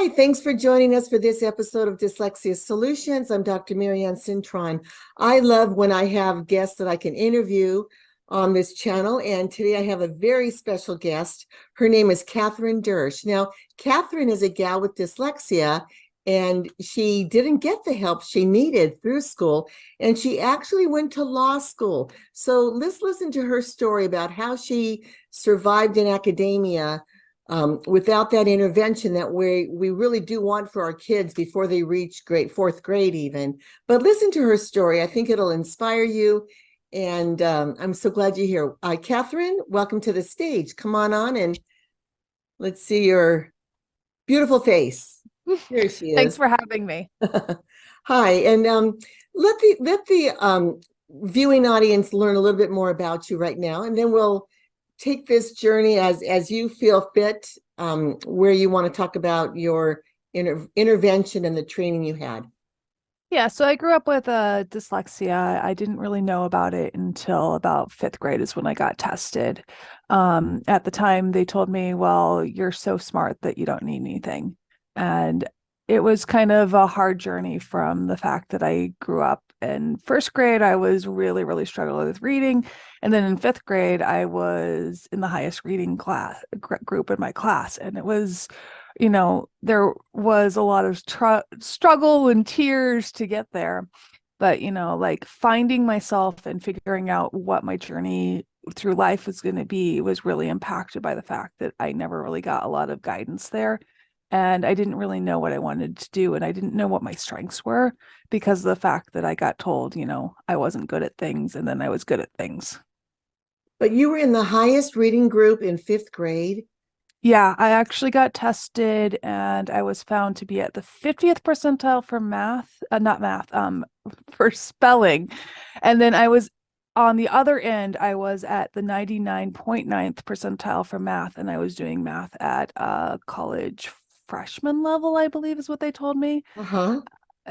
Hi, thanks for joining us for this episode of Dyslexia Solutions. I'm Dr. Marianne Cintron. I love when I have guests that I can interview on this channel, and today I have a very special guest. Her name is Kathryn Dersch. Now, Kathryn is a gal with dyslexia, and she didn't get the help she needed through school, and she actually went to law school. So let's listen to her story about how she survived in academia without that intervention that we really do want for our kids before they reach fourth grade even. But listen to her story. I think it'll inspire you. And I'm so glad you're here. Kathryn, welcome to the stage. Come on and let's see your beautiful face. Here she Thanks is. for having me. Hi, and let the viewing audience learn a little bit more about you right now, and then we'll take this journey as you feel fit, where you want to talk about your intervention and the training you had. Yeah, so I grew up with dyslexia. I didn't really know about it until about fifth grade is when I got tested. At the time, they told me, well, you're so smart that you don't need anything. And it was kind of a hard journey from the fact that I grew up in first grade. I was really, really struggling with reading. And then in fifth grade, I was in the highest reading group in my class. And it was there was a lot of struggle and tears to get there. But, like finding myself and figuring out what my journey through life was going to be was really impacted by the fact that I never really got a lot of guidance there. And I didn't really know what I wanted to do. And I didn't know what my strengths were because of the fact that I got told, I wasn't good at things and then I was good at things. But you were in the highest reading group in fifth grade. Yeah, I actually got tested and I was found to be at the 50th percentile for math, not math, for spelling. And then I was on the other end, I was at the 99.9th percentile for math, and I was doing math at college freshman level, I believe is what they told me. Uh-huh.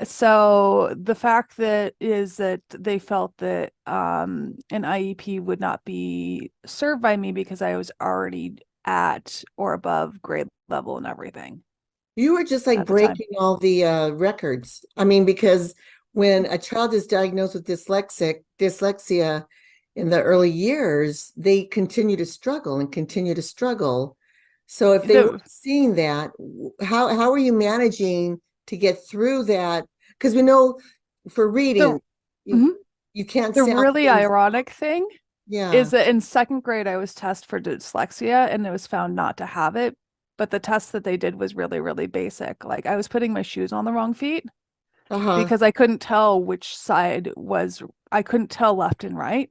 So the fact that is that they felt that an IEP would not be served by me because I was already at or above grade level and everything You were just like at the time. breaking all the records. I mean, because when a child is diagnosed with dyslexia in the early years, they continue to struggle and continue to struggle. So if they weren't The seeing that, how are you managing to get through that? Because we know for the reading, you mhm. you can't The sound really things. ironic thing Yeah. is that in second grade I was tested for dyslexia and it was found not to have it, but the test that they did was really, really basic. Like I was putting my shoes on the wrong feet Uh-huh. because I couldn't tell which side was, I couldn't tell left and right.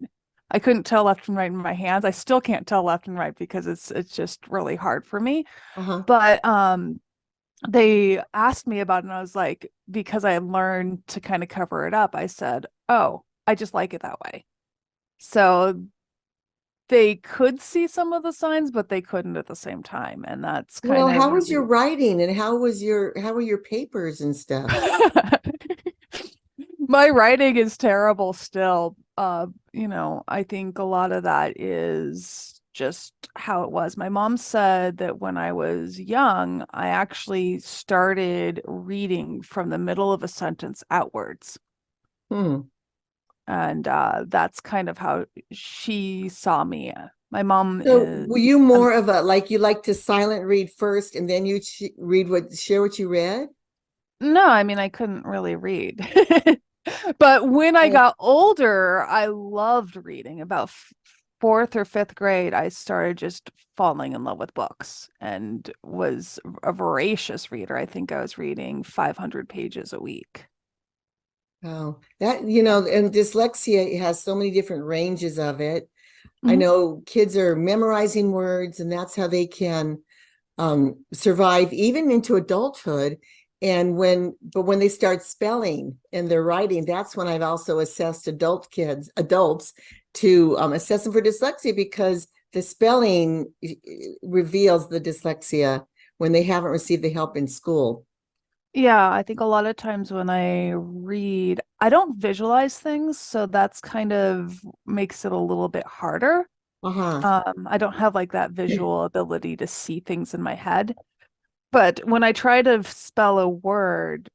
I couldn't tell left and right in my hands. I still can't tell left and right because it's just really hard for me. Uh-huh. But they asked me about it and I was like, because I learned to kind of cover it up, I said, "Oh, I just like it that way." So they could see some of the signs, but they couldn't at the same time. And that's Well, kind of how was your writing and how were your papers and stuff? my writing is terrible still. I think a lot of that is just how it was. My mom said that when I was young, I actually started reading from the middle of a sentence outwards. Hmm. And that's kind of how she saw me. My mom So is were you more of a like you like to silent read first and then you share what you read? no, I mean I couldn't really read. But when I Oh, got older, I loved reading. About fourth or fifth grade, I started just falling in love with books and was a voracious reader. I think I was reading 500 pages a week. oh, that and dyslexia has so many different ranges of it. I Mhm. know kids are memorizing words, and that's how they can survive even into adulthood. And when they start spelling and they're writing, that's when I've also assessed adults to assess them for dyslexia because the spelling reveals the dyslexia when they haven't received the help in school. Yeah, I think a lot of times when I read, I don't visualize things, so that's kind of makes it a little bit harder. Uh-huh. I don't have like that visual ability to see things in my head. But when I try to spell a word,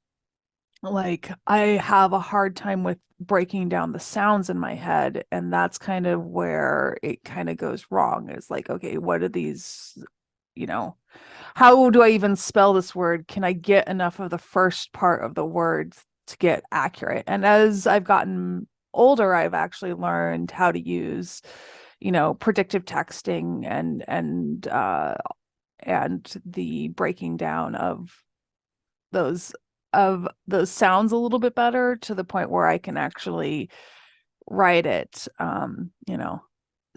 like I have a hard time with breaking down the sounds in my head, and that's kind of where it kind of goes wrong. It's like, okay, what are these, you know, how do I even spell this word? Can I get enough of the first part of the word to get accurate? And as I've gotten older, I've actually learned how to use, predictive texting and the breaking down those those sounds a little bit better, to the point where I can actually write it.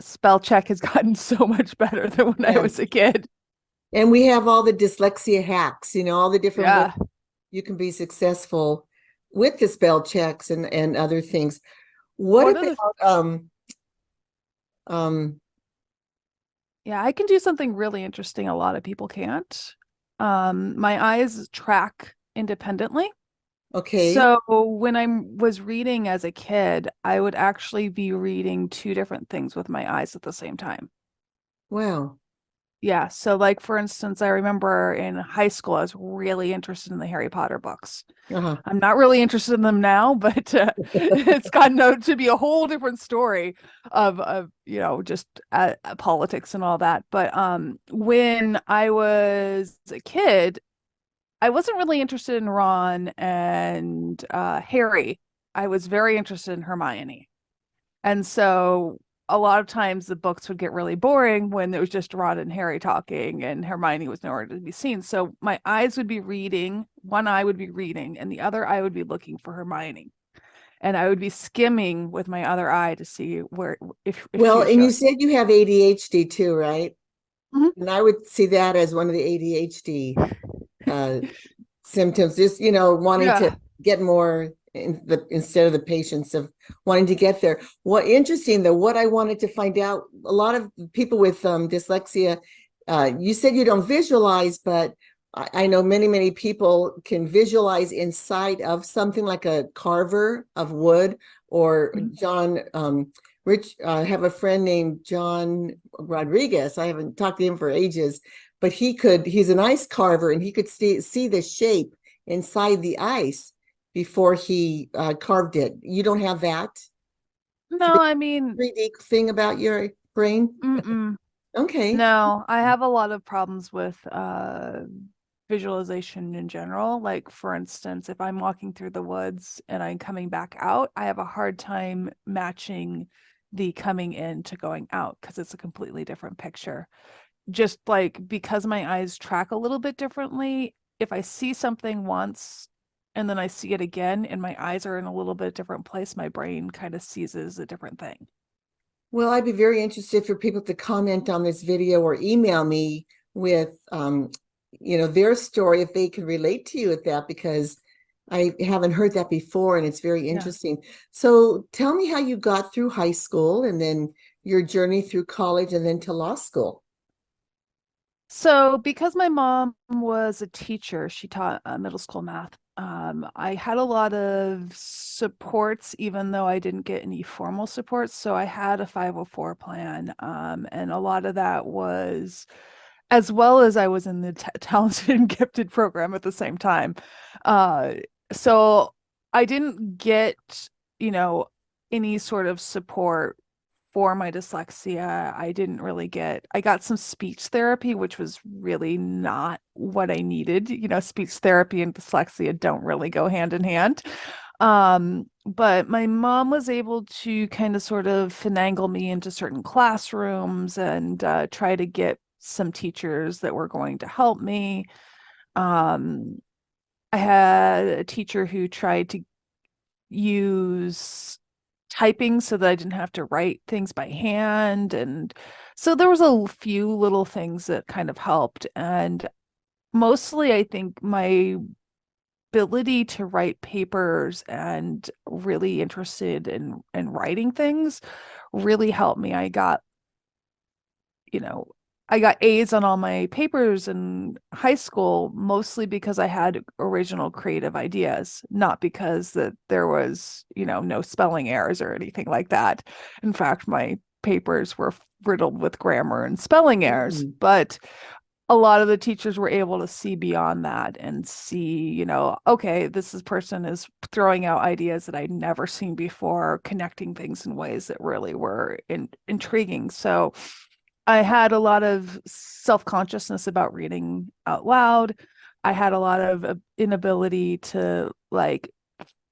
Spell check has gotten so much better than when I Yeah. was a kid. And we have all the dyslexia hacks, all the different ways Yeah. you can be successful with the spell checks and other things. What One of the about um Yeah, I can do something really interesting a lot of people can't. My eyes track independently. okay. So when I was reading as a kid, I would actually be reading two different things with my eyes at the same time. Wow. Yeah. So, like, for instance, I remember in high school, I was really interested in the Harry Potter books. Uh-huh. I'm not really interested in them now, but it's gotten to be a whole different story of just politics and all that. But when I was a kid, I wasn't really interested in Ron and Harry. I was very interested in Hermione. And so a lot of times the books would get really boring when it was just Ron and Harry talking and Hermione was nowhere to be seen. So my eyes would be reading, one eye would be reading, and the other eye would be looking for Hermione. And I would be skimming with my other eye to see where if she Well, was and you showing. said you have ADHD too, right? Mhm. And I would see that as one of the ADHD uh symptoms, just wanting to Yeah. get more instead of the patience of wanting to get there. What interesting though, what I wanted to find out, a lot of people with dyslexia, you said you don't visualize, but I know many people can visualize inside of something like a carver of wood, or Mhm. John Rich. I have a friend named John Rodriguez. I haven't talked to him for ages, but he's an ice carver, and he could see the shape inside the ice before he carved it. You don't have that No, I mean, 3D thing about your brain? mm-mm. Okay. No, I have a lot of problems with visualization in general. Like, for instance, if I'm walking through the woods and I'm coming back out, I have a hard time matching the coming in to going out because it's a completely different picture. Just like because my eyes track a little bit differently, if I see something once and then I see it again and my eyes are in a little bit different place, my brain kind of seizes a different thing. Well, I'd be very interested for people to comment on this video or email me with, their story if they can relate to you with that, because I haven't heard that before and it's very Yeah. interesting. So tell me how you got through high school and then your journey through college and then to law school. So, because my mom was a teacher, she taught middle school math. I had a lot of supports, even though I didn't get any formal supports. So, I had a 504 plan. And a lot of that was, as well as I was in the talented and gifted program at the same time. Uh, so, I didn't get, you know, any sort of support for my dyslexia. I got some speech therapy, which was really not what I needed. Speech therapy and dyslexia don't really go hand in hand. But my mom was able to kind of sort of finagle me into certain classrooms and try to get some teachers that were going to help me. Um, I had a teacher who tried to use typing so that I didn't have to write things by hand. And so there was a few little things that kind of helped. And mostly, I think my ability to write papers and really interested in writing things really helped me. You know, I got A's on all my papers in high school, mostly because I had original creative ideas, not because that there was, no spelling errors or anything like that. In fact, my papers were riddled with grammar and spelling errors. Mhm. But a lot of the teachers were able to see beyond that and see, okay, person is throwing out ideas that I'd never seen before, connecting things in ways that really were intriguing. So I had a lot of self-consciousness about reading out loud. I had a lot of inability to like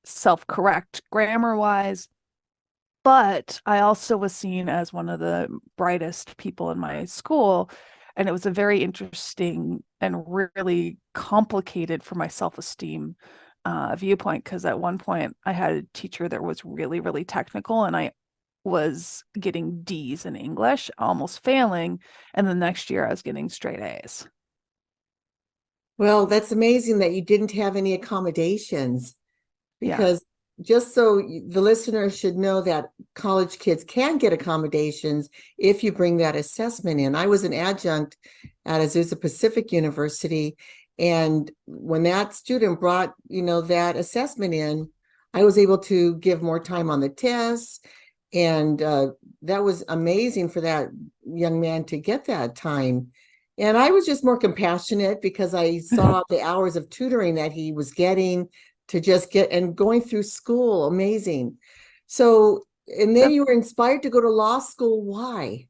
self-correct grammar-wise. But I also was seen as one of the brightest people in my school. And it was a very interesting and really complicated for my self-esteem viewpoint. Because at one point, I had a teacher that was really, really technical, and I was getting D's in English, almost failing. And the next year, I was getting straight A's. Well, that's amazing that you didn't have any accommodations, because just so the listeners should know that college kids can get accommodations if you bring that assessment in. I was an adjunct at Azusa Pacific University, and when that student brought, that assessment in, I was able to give more time on the tests, and that was amazing for that young man to get that time. And I was just more compassionate because I saw the hours of tutoring that he was getting to just get and going through school. Amazing. So, and then you were inspired to go to law school. Why?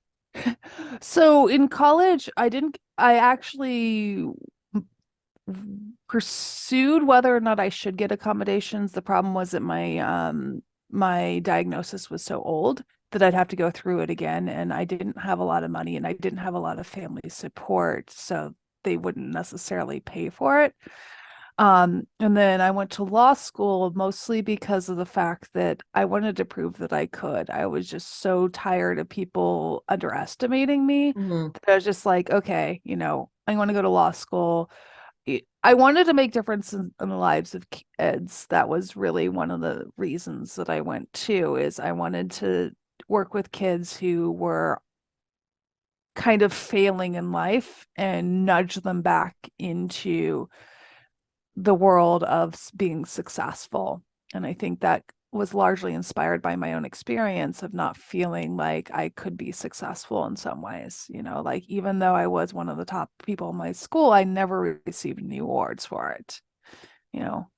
So in college, I actually pursued whether or not I should get accommodations. The problem was that my diagnosis was so old that I'd have to go through it again, and I didn't have a lot of money and I didn't have a lot of family support, so they wouldn't necessarily pay for it. And then I went to law school mostly because of the fact that I wanted to prove that I could. I was just so tired of people underestimating me that I was just like, okay, I want to go to law school. I wanted to make difference in the lives of kids. That was really one of the reasons that I went to, is I wanted to work with kids who were kind of failing in life and nudge them back into the world of being successful. And I think that was largely inspired by my own experience of not feeling like I could be successful in some ways. Like even though I was one of the top people in my school, I never received any awards for it.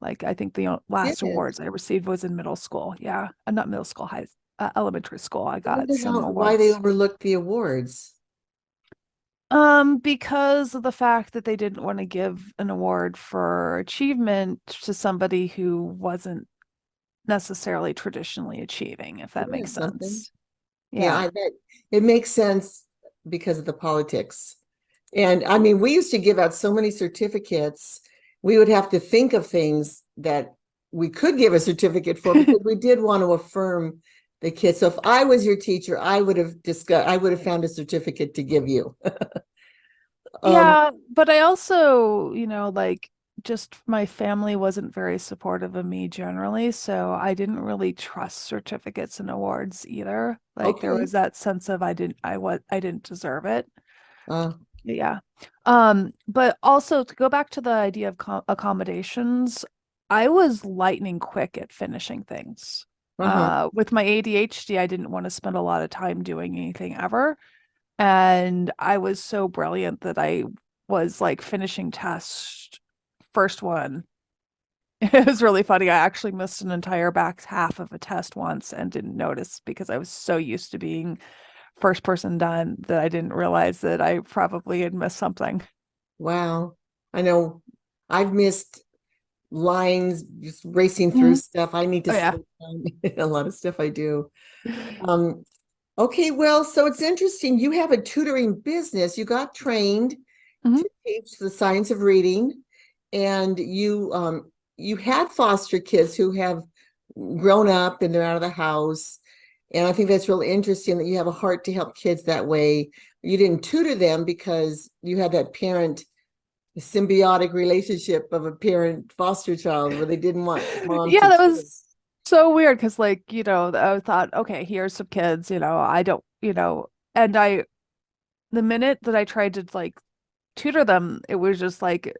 Like I think the last awards I received was in middle school. Yeah, not middle school, elementary school. I got some Why they awards. overlooked the awards. Because of the fact that they didn't want to give an award for achievement to somebody who wasn't necessarily traditionally achieving, if that makes Something. sense. Yeah, it makes sense because of the politics. And I mean, we used to give out so many certificates. We would have to think of things that we could give a certificate for because we did want to affirm the kids. So if I was your teacher, I would have found a certificate to give you. Yeah, but I also, like just my family wasn't very supportive of me generally, so I didn't really trust certificates and awards either. Like there Okay. was that sense of I didn't deserve it. Uh, Yeah. But also to go back to the idea of accommodations, I was lightning quick at finishing things. With my ADHD, I didn't want to spend a lot of time doing anything ever. And I was so brilliant that I was like finishing test first one. It was really funny. I actually missed an entire back half of a test once and didn't notice because I was so used to being first person done that I didn't realize that I probably had missed something. wow. I know I've missed lines just racing through stuff. I need to Oh yeah. slow down a lot of stuff I do. Okay, well, so it's interesting. You have a tutoring business. You got trained Mhm. to teach the science of reading, and you had foster kids who have grown up and they're out of the house. And I think that's really interesting that you have a heart to help kids that way. You didn't tutor them because you had that parent symbiotic relationship of a parent foster child where they didn't want mom Yeah, to that tutor. was so weird because like, I thought, okay, here's some kids, I don't, and the minute that I tried to like tutor them, it was just like,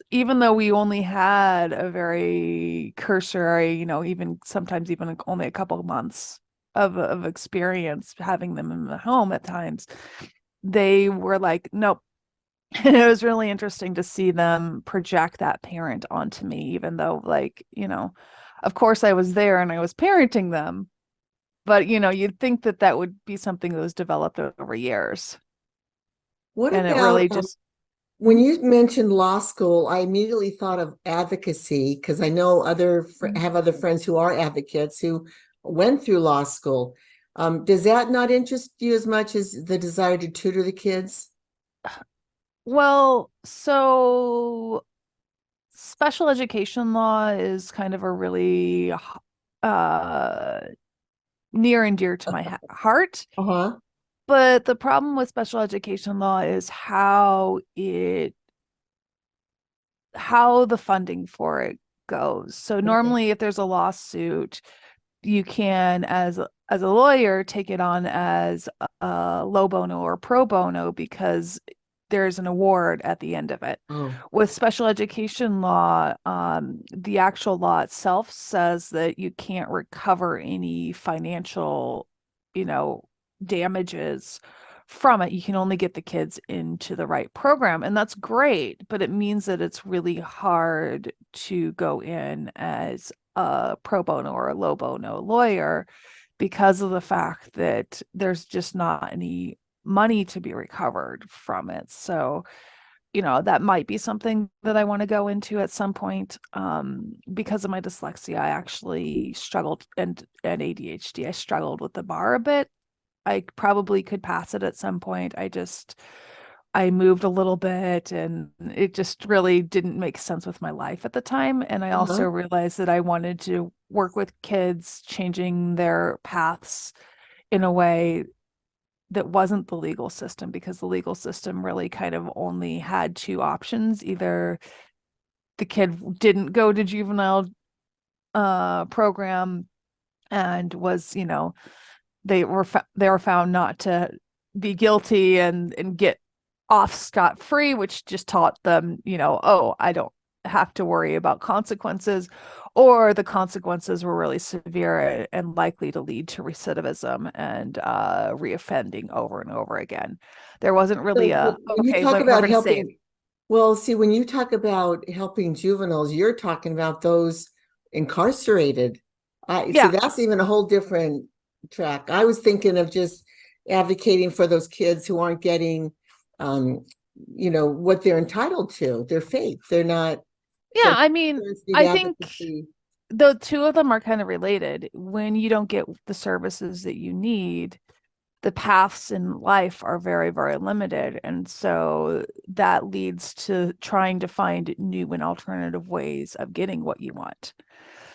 even though we only had a very cursory, even sometimes even only a couple of months of experience having them in the home at times, they were like, nope, And it was really interesting to see them project that parent onto me, even though, like, of course I was there and I was parenting them, but you'd think that that would be something that was developed over years. What And it about really just, when you mentioned law school, I immediately thought of advocacy because I know have other friends who are advocates who went through law school. Does that not interest you as much as the desire to tutor the kids? well, so special education law is kind of a really uh near and dear to my heart. Uh-huh. But the problem with special education law is how the funding for it goes. So Okay. normally if there's a lawsuit, you can, as a lawyer, take it on as a low bono or pro bono because there's an award at the end of it. Oh, With special education law, the actual law itself says that you can't recover any financial, you know, damages from it. You can only get the kids into the right program, and that's great, but it means that it's really hard to go in as a pro bono or a low bono lawyer because of the fact that there's just not any money to be recovered from it. So, that might be something that I want to go into at some point. Because of my dyslexia, I actually struggled and ADHD. I struggled with the bar a bit. I probably could pass it at some point. I moved a little bit and it just really didn't make sense with my life at the time. And I also uh-huh. realized that I wanted to work with kids, changing their paths in a way that wasn't the legal system, because the legal system really kind of only had two options. Either the kid didn't go to juvenile program and was, they were found not to be guilty and get off scot-free, which just taught them, oh, I don't have to worry about consequences, or the consequences were really severe and likely to lead to recidivism and reoffending over and over again. There wasn't really So a, when you okay, talk we're about going to save. helping, well, see, when you talk about helping juveniles, you're talking about those incarcerated. So Yeah. that's even a whole different track. I was thinking of just advocating for those kids who aren't getting, um, what they're entitled to, their faith. They're not, Yeah. so I mean, parents need I think advocacy. the two of them are kind of related. When you don't get the services that you need, the paths in life are very, very limited. And so that leads to trying to find new and alternative ways of getting what you want.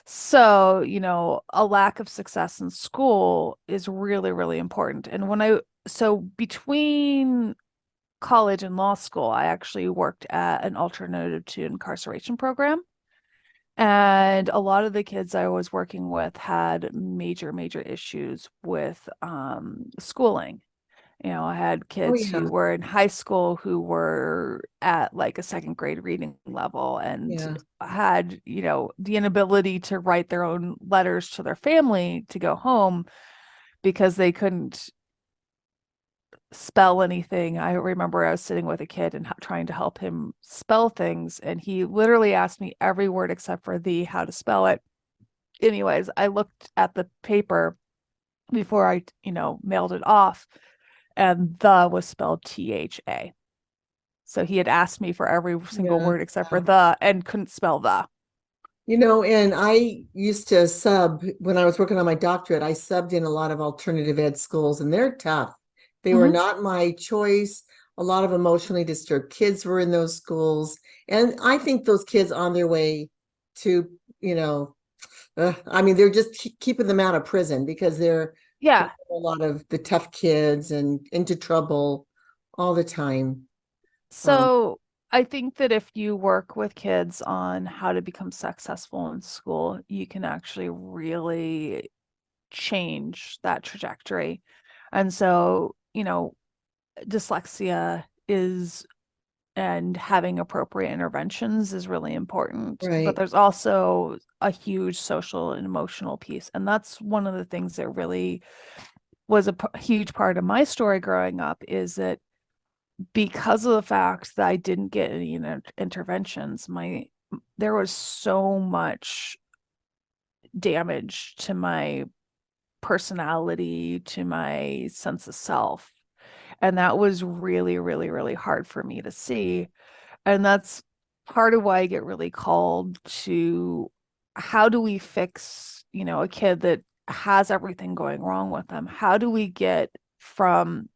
So, a lack of success in school is really, really important. And so between college and law school, I actually worked at an alternative to incarceration program. And a lot of the kids I was working with had major, major issues with schooling. I had Oh, kids yeah, who were in high school who were at like a second grade reading level and yeah. had, the inability to write their own letters to their family to go home because they couldn't spell anything. I remember I was sitting with a kid and trying to help him spell things, and he literally asked me every word except for the how to spell it. Anyways, I looked at the paper before I, mailed it off, and the was spelled THA. So he had asked me for every single Yeah. word except for the and couldn't spell the. And I used to sub when I was working on my doctorate, I subbed in a lot of alternative ed schools, and they're tough. They were Mhm. not my choice. A lot of emotionally disturbed kids were in those schools. And I think those kids on their way to, I mean, they're just keeping them out of prison because they're Yeah. a lot of the tough kids and into trouble all the time. Um, So I think that if you work with kids on how to become successful in school, you can actually really change that trajectory. And so, dyslexia is and having appropriate interventions is really important. But right. there's also a huge social and emotional piece. And that's one of the things that really was a huge part of my story growing up, is that because of the fact that I didn't get any interventions, there was so much damage to my personality, to my sense of self. And that was really, really, really hard for me to see. And that's part of why I get really called to how do we fix, a kid that has everything going wrong with them? How do we get from,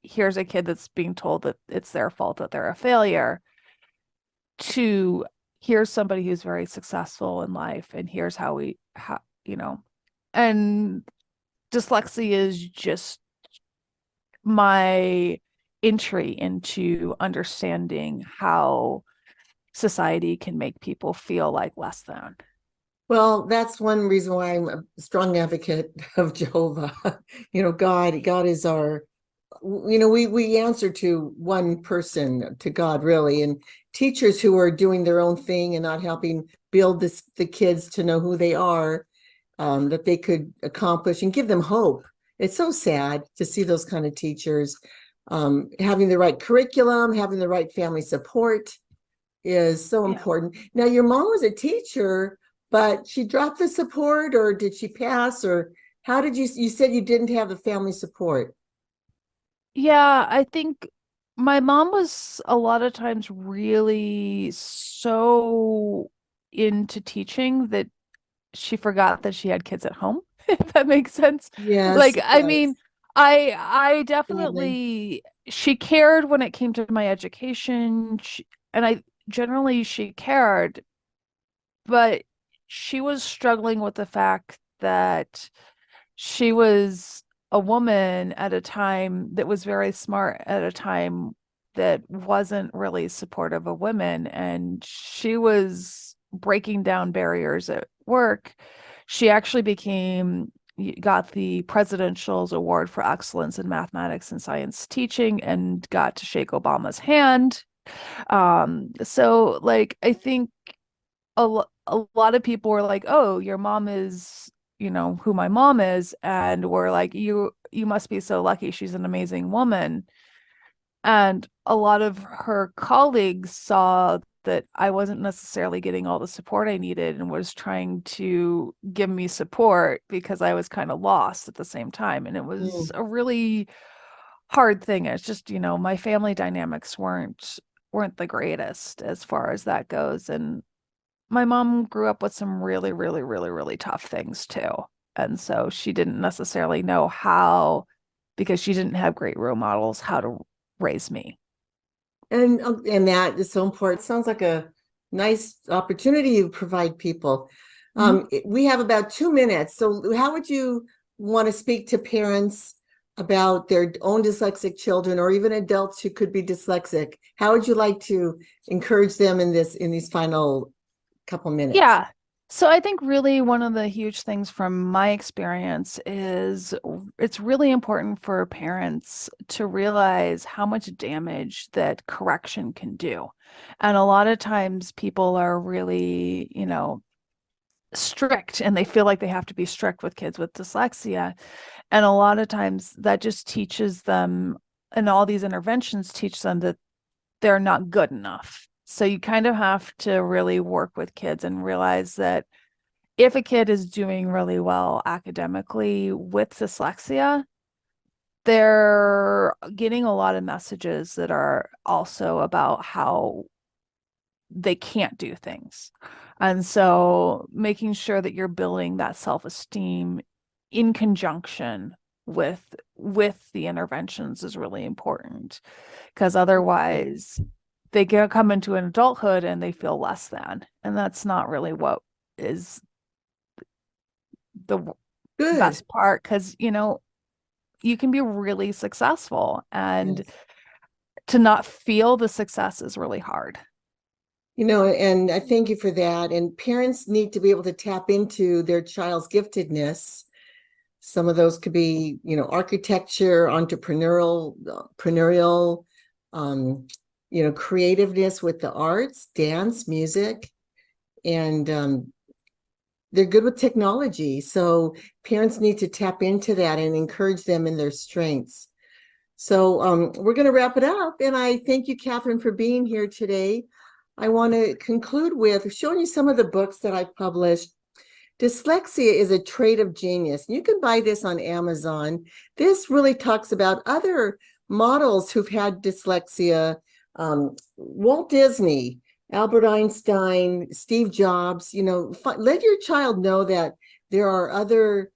here's a kid that's being told that it's their fault that they're a failure to here's somebody who's very successful in life and here's and dyslexia is just my entry into understanding how society can make people feel like less than. Well, that's one reason why I'm a strong advocate of Jehovah. God is our, we answer to one person, to God, really. And teachers who are doing their own thing and not helping build the kids to know who they are, that they could accomplish and give them hope. It's so sad to see those kind of teachers having the right curriculum, having the right family support is so important. Now, your mom was a teacher, but she dropped the support, or did she pass, or how did you said you didn't have the family support? Yeah, I think my mom was a lot of times really so into teaching that she forgot that she had kids at home, if that makes sense. Yes, Like, it I does. mean, I Sadly. definitely, she cared when it came to my education, and she cared, but she was struggling with the fact that she was a woman at a time that was very smart, at a time that wasn't really supportive of women, and she was breaking down barriers at work. She actually got the Presidential's Award for Excellence in Mathematics and Science Teaching and got to shake Obama's hand. So like I think a lot of people were like, "Oh, your mom is, who my mom is," and we're like, "You must be so lucky. She's an amazing woman." And a lot of her colleagues saw that I wasn't necessarily getting all the support I needed and was trying to give me support because I was kind of lost at the same time. And it was Mm. a really hard thing. It's just, my family dynamics weren't the greatest as far as that goes. And my mom grew up with some really, really, really, really tough things too. And so she didn't necessarily know how, because she didn't have great role models, how to raise me. And that is so important. Sounds like a nice opportunity you provide people. Mhm. We have about 2 minutes. So how would you want to speak to parents about their own dyslexic children, or even adults who could be dyslexic? How would you like to encourage them in these final couple minutes? Yeah. So I think really one of the huge things from my experience is it's really important for parents to realize how much damage that correction can do. And a lot of times people are really, strict and they feel like they have to be strict with kids with dyslexia. And a lot of times that just teaches them, and all these interventions teach them that they're not good enough. So you kind of have to really work with kids and realize that if a kid is doing really well academically with dyslexia, they're getting a lot of messages that are also about how they can't do things. And so making sure that you're building that self-esteem in conjunction with the interventions is really important, because otherwise they come into an adulthood and they feel less than, and that's not really what is the Good. best part, because you can be really successful, and Yes. to not feel the success is really hard. And I thank you for that. And parents need to be able to tap into their child's giftedness. Some of those could be, architecture, entrepreneurial, um, creativeness with the arts, dance, music, and they're good with technology. So parents need to tap into that and encourage them in their strengths. So we're going to wrap it up. And I thank you, Kathryn, for being here today. I want to conclude with showing you some of the books that I published. Dyslexia is a trait of genius. You can buy this on Amazon. This really talks about other models who've had dyslexia. Walt Disney, Albert Einstein, Steve Jobs, let your child know that there are other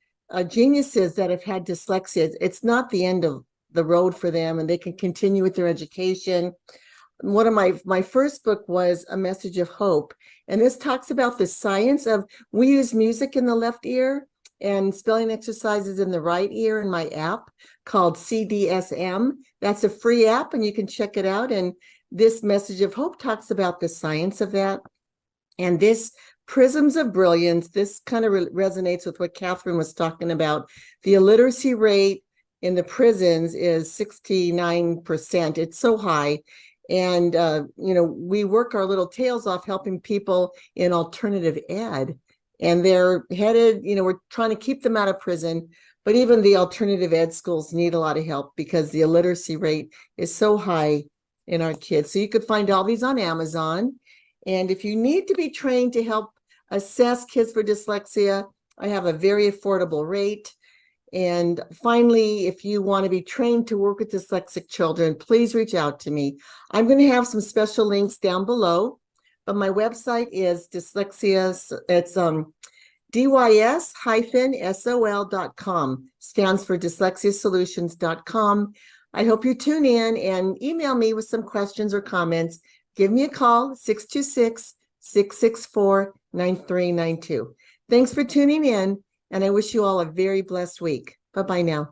geniuses that have had dyslexia. It's not the end of the road for them, and they can continue with their education. One of my first book was A Message of Hope, and this talks about the science of, we use music in the left ear and spelling exercises in the right ear in my app called CDSM. That's a free app, and you can check it out. And this Message of Hope talks about the science of that. And this Prisms of Brilliance, this kind of resonates with what Kathryn was talking about. The illiteracy rate in the prisons is 69%. It's so high. And, we work our little tails off helping people in alternative ed. And they're headed, we're trying to keep them out of prison. But even the alternative ed schools need a lot of help because the illiteracy rate is so high in our kids. So you could find all these on Amazon. And if you need to be trained to help assess kids for dyslexia, I have a very affordable rate. And finally, if you want to be trained to work with dyslexic children, please reach out to me. I'm going to have some special links down below, but my website is Dyslexia. It's dys-sol.com, stands for dyslexiasolutions.com. I hope you tune in and email me with some questions or comments. Give me a call, 626-664-9392. Thanks for tuning in, and I wish you all a very blessed week. Bye-bye now.